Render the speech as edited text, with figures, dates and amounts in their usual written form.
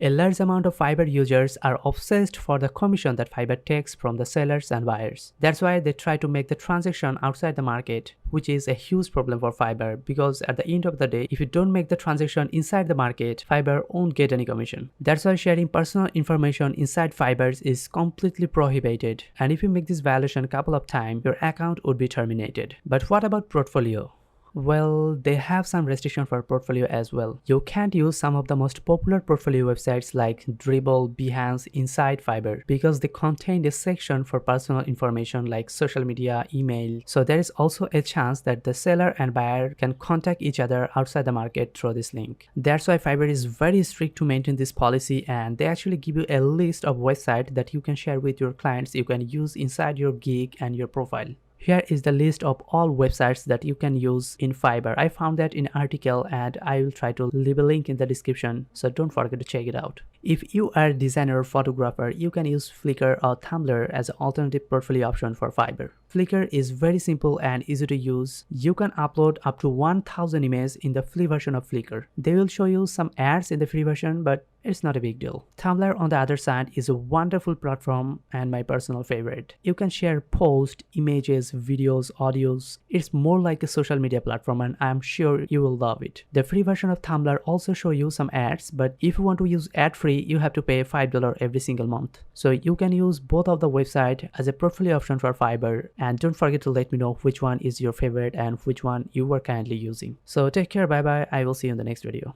A large amount of Fiverr users are obsessed for the commission that Fiverr takes from the sellers and buyers. That's why they try to make the transaction outside the market, which is a huge problem for Fiverr, because at the end of the day, if you don't make the transaction inside the market, Fiverr won't get any commission. That's why sharing personal information inside Fiverr is completely prohibited, and if you make this violation a couple of times, your account would be terminated. But what about portfolio? Well, they have some restriction for portfolio as well. You can't use some of the most popular portfolio websites like Dribble, Behance inside Fiverr because they contain a section for personal information like social media, email. So there is also a chance that the seller and buyer can contact each other outside the market through this link. That's why Fiverr is very strict to maintain this policy, and they actually give you a list of websites that you can share with your clients you can use inside your gig and your profile. Here is the list of all websites that you can use in Fiverr. I found that in an article and I will try to leave a link in the description, so don't forget to check it out. If you are a designer or photographer, you can use Flickr or Tumblr as an alternative portfolio option for Fiverr. Flickr is very simple and easy to use. You can upload up to 1000 images in the free version of Flickr. They will show you some ads in the free version, but it's not a big deal. Tumblr, on the other side, is a wonderful platform and my personal favorite. You can share posts, images, videos, audios. It's more like a social media platform and I'm sure you will love it. The free version of Tumblr also show you some ads, but if you want to use ad-free, you have to pay $5 every single month. So you can use both of the website as a portfolio option for Fiverr, and don't forget to let me know which one is your favorite and which one you are currently using. So take care, bye bye, I will see you in the next video.